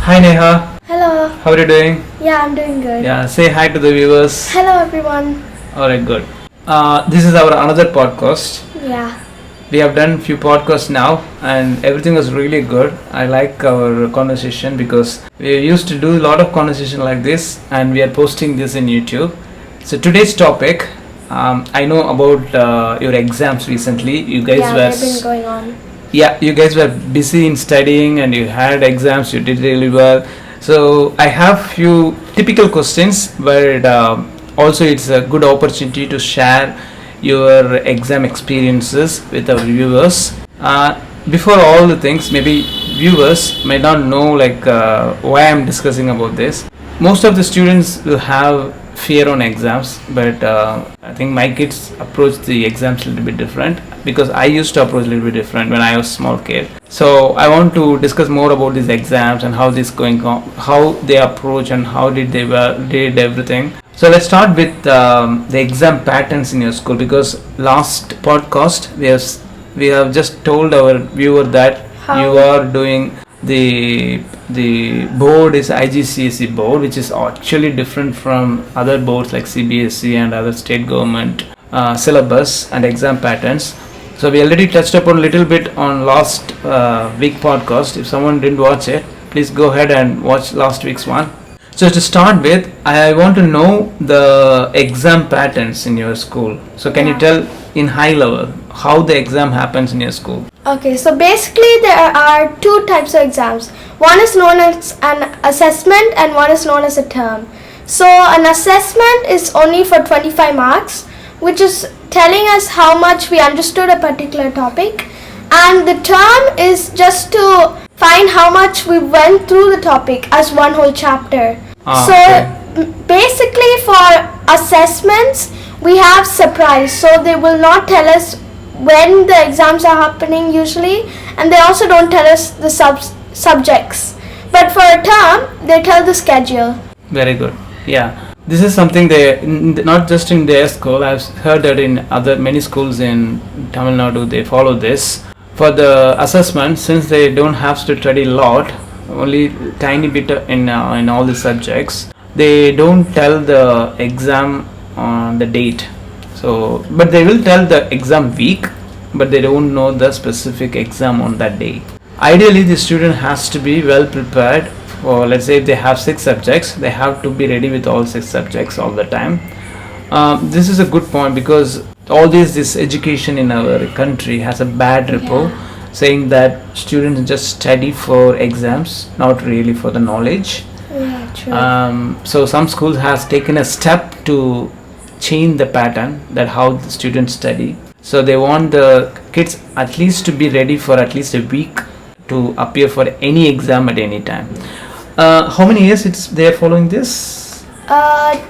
Hi Neha, Hello. how are you doing? Yeah, I'm doing good. Yeah, say hi to the viewers. Hello, everyone. Alright, good. This is our another podcast. Yeah. We have done few podcasts now, and everything was really good. I like our conversation because we used to do a lot of conversation like this, and we are posting this in YouTube. So today's topic, I know about your exams recently. You guys Yeah, were they've been going on. yeah, you guys were busy in studying and you had exams, you did really well. So I have few typical questions, but also it's a good opportunity to share your exam experiences with our viewers. Before all the things, maybe viewers may not know like why I'm discussing about this. Most of the students will have fear on exams, but I think my kids approach the exams a little bit different because I used to approach a little bit different when I was small kid. So I want to discuss more about these exams and how this going on, how they approach and how did they did everything. So let's start with the exam patterns in your school because last podcast we have just told our viewer that How? you are doing the board is IGCSE board, which is actually different from other boards like CBSE and other state government syllabus and exam patterns. So we already touched upon a little bit on last week podcast. If someone didn't watch it, please go ahead and watch last week's one. So to start with, I want to know the exam patterns in your school. So can you Yeah. tell in high level how the exam happens in your school? Okay, so basically there are two types of exams. One is known as an assessment and one is known as a term. So an assessment is only for 25 marks, which is telling us how much we understood a particular topic, and the term is just to find how much we went through the topic as one whole chapter. So Okay. basically for assessments we have surprise, so they will not tell us when the exams are happening usually, and they also don't tell us the subjects, but for a term they tell the schedule. Very good. Yeah, this is something they not just in their school. I've heard that in other many schools in Tamil Nadu they follow this. For the assessment, since they don't have to study a lot, only tiny bit in all the subjects, they don't tell the exam on the date. So, but they will tell the exam week, but they don't know the specific exam on that day. Ideally, the student has to be well prepared for, let's say if they have 6 subjects, they have to be ready with all 6 subjects all the time. This is a good point because all this education in our country has a bad report, saying that students just study for exams, not really for the knowledge. Yeah, true. So some schools has taken a step to change the pattern that how the students study. So they want the kids at least to be ready for at least a week to appear for any exam at any time. How many years they are following this?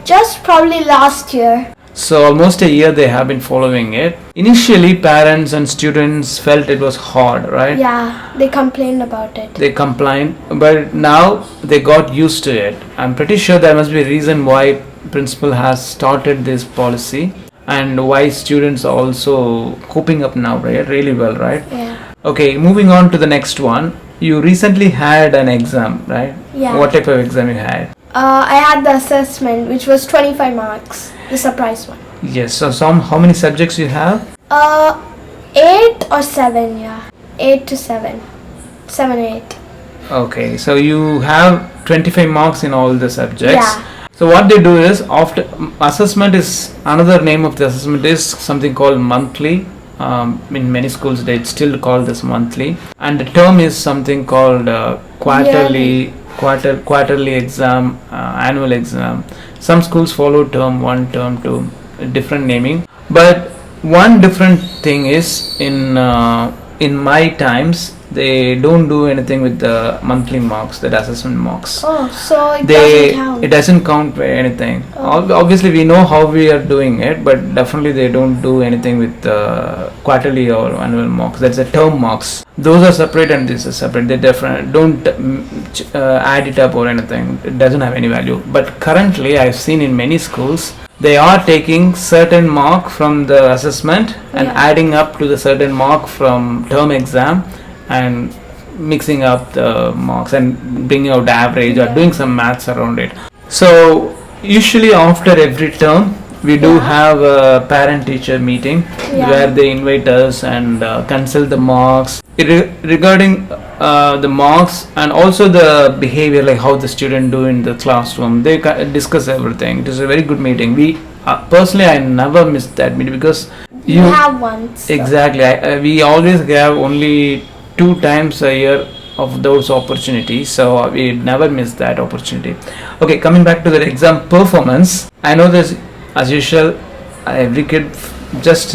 Just probably last year. So almost a year they have been following it. Initially, parents and students felt it was hard, right? Yeah, they complained about it. They complained, but now they got used to it. I'm pretty sure there must be a reason why principal has started this policy and why students are also coping up now, right? Really well, right? Yeah. Okay, moving on to the next one. You recently had an exam, right? Yeah. What type of exam you had? I had the assessment, which was 25 marks, the surprise one. Yes. So how many subjects you have? 8 or 7, yeah. 8 to 7. 7 or 8. Okay, so you have 25 marks in all the subjects. Yeah. So what they do is after assessment is another name of the assessment is something called monthly. In many schools they still call this monthly, and the term is something called quarterly exam, annual exam. Some schools follow term 1, term 2, different naming. But one different thing is in my times they don't do anything with the monthly marks, the assessment marks. Oh, so it doesn't count. It doesn't count for anything. Obviously we know how we are doing it, but definitely they don't do anything with quarterly or annual marks. That's a term marks. Those are separate and this is separate. They different. Don't add it up or anything. It doesn't have any value. But currently I've seen in many schools they are taking certain mark from the assessment and Yeah. adding up to the certain mark from term exam and mixing up the marks and bringing out average or Yeah. doing some maths around it. So usually after every term we do Yeah. have a parent teacher meeting Yeah. where they invite us and consult the marks regarding the marks and also the behavior, like how the student do in the classroom. They discuss everything. It is a very good meeting. We personally I never missed that meeting because You have one. So. exactly we always have only 2 times a year of those opportunities, so we never miss that opportunity. Okay, coming back to the exam performance, I know this as usual. Every kid just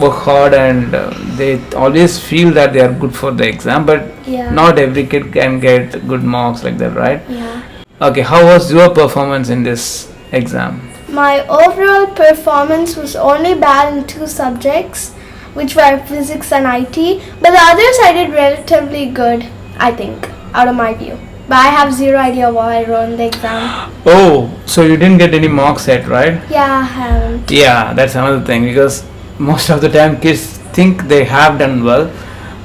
work hard and they always feel that they are good for the exam, but Yeah. not every kid can get good marks like that, right? Yeah. Okay, how was your performance in this exam? My overall performance was only bad in 2 subjects, which were physics and IT, but the others I did relatively good, I think, out of my view. But I have zero idea what I wrote in the exam. Oh, so you didn't get any marks yet, right? Yeah, I haven't. Yeah, that's another thing because most of the time kids think they have done well,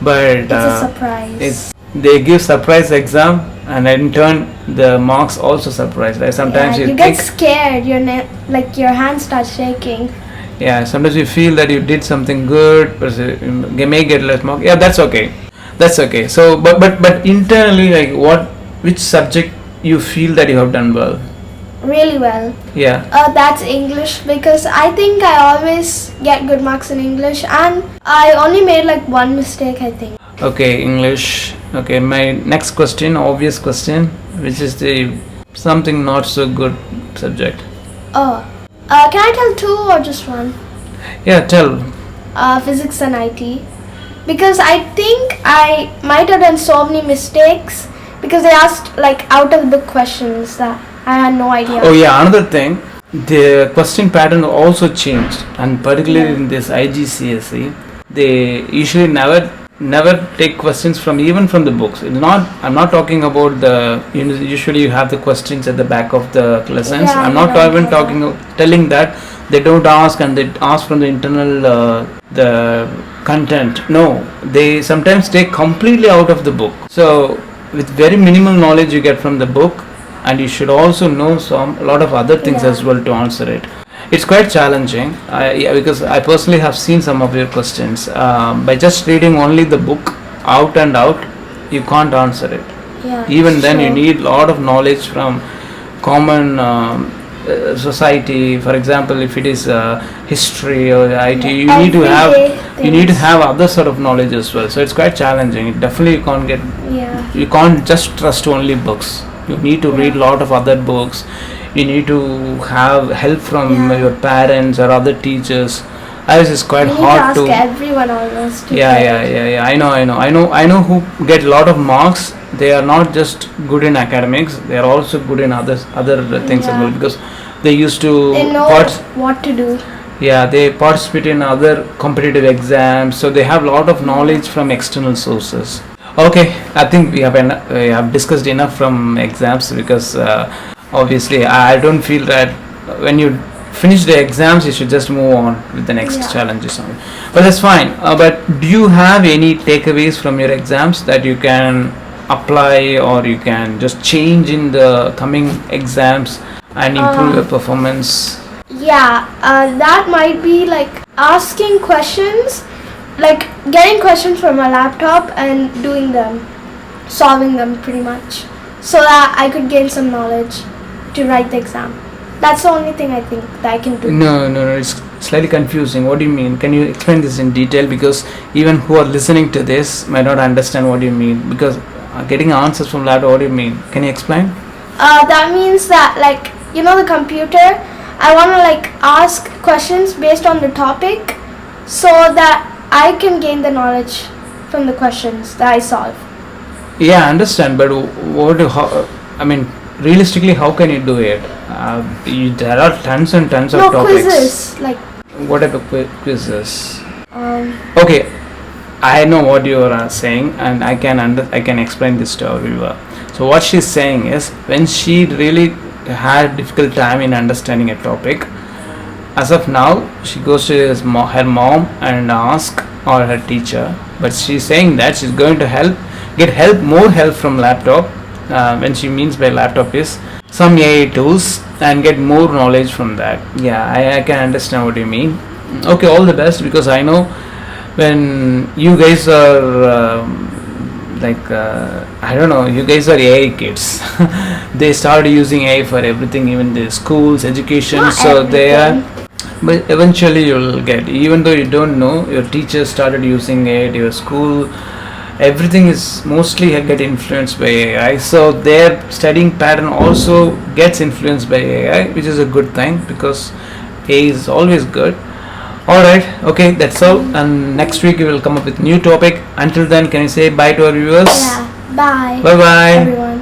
but It's a surprise. they give surprise exam and in turn the marks also surprise. Right? Sometimes Yeah, you you think, get scared. Like your hands start shaking. yeah, sometimes you feel that you did something good, but you may get less mark. Yeah, that's okay. That's okay. So, but internally, like which subject you feel that you have done well? Really well. Yeah. That's English because I think I always get good marks in English and I only made like one mistake, I think. Okay, English. Okay, my next question, obvious question, which is the something not so good subject. Oh, can I tell two or just one? Yeah, tell. Physics and IT. Because I think I might have done so many mistakes because they asked like out of the questions that I had no idea. Oh yeah, another thing, the question pattern also changed, and particularly Yeah. in this IGCSE, they usually never take questions from the books. It's not. I'm not talking about the. Usually you have the questions at the back of the lessons. Yeah, I'm not yeah, even yeah. telling that they don't ask and they ask from the internal the content. No, they sometimes take completely out of the book. So with very minimal knowledge you get from the book, and you should also know a lot of other things Yeah. as well to answer it. It's quite challenging because I personally have seen some of your questions. By just reading only the book out and out, you can't answer it. Yeah, Even then, you sure. need a lot of knowledge from common society. For example, if it is history or IT, you need to have Everyday you need to things. have other sort of knowledge as well. So it's quite challenging. It definitely Yeah. you can't just trust only books. You need to read a lot of other books. You need to have help from Yeah. your parents or other teachers. Ours is quite You need hard to ask everyone almost. To yeah, get- yeah. I know who get a lot of marks. They are not just good in academics. They are also good in other things as Yeah. well because they used to They know what to do. yeah, they participate in other competitive exams, so they have a lot of knowledge from external sources. Okay, I think we have discussed enough from exams because obviously I don't feel that when you finish the exams you should just move on with the next Yeah. challenges on. But that's fine. But do you have any takeaways from your exams that you can apply or you can just change in the coming exams and improve your performance? Yeah, that might be like asking questions, like getting questions from a laptop and doing them, solving them pretty much, so that I could gain some knowledge to write the exam. That's the only thing I think that I can do. No, it's slightly confusing. What do you mean? Can you explain this in detail? Because even who are listening to this might not understand what you mean. Because getting answers from laptop, what do you mean? Can you explain? That means that like the computer, I want to like ask questions based on the topic, so that I can gain the knowledge from the questions that I solve. Yeah, I understand. But I mean, realistically, how can you do it? There are tons and tons of No topics. quizzes, like What type of quizzes? um, Okay, I know what you are saying, and I can explain this to our viewer. So what she's saying is, when she really had difficult time in understanding a topic, as of now, she goes to her mom and ask or her teacher. But she's saying that she's going to help get more help from laptop. When she means by laptop is some AI tools and get more knowledge from that. Yeah, I can understand what you mean. Okay, all the best, because I know when you guys are I don't know, you guys are AI kids. They started using AI for everything, even the schools, education. Not So they are, everything. but eventually you'll get, even though you don't know, your teachers started using it, your school, everything is mostly get influenced by AI. So their studying pattern also gets influenced by AI, which is a good thing, because AI is always good. All right, okay, that's all, and next week we will come up with new topic. Until then, can you say bye to our viewers? Yeah. Bye. Bye bye. Everyone.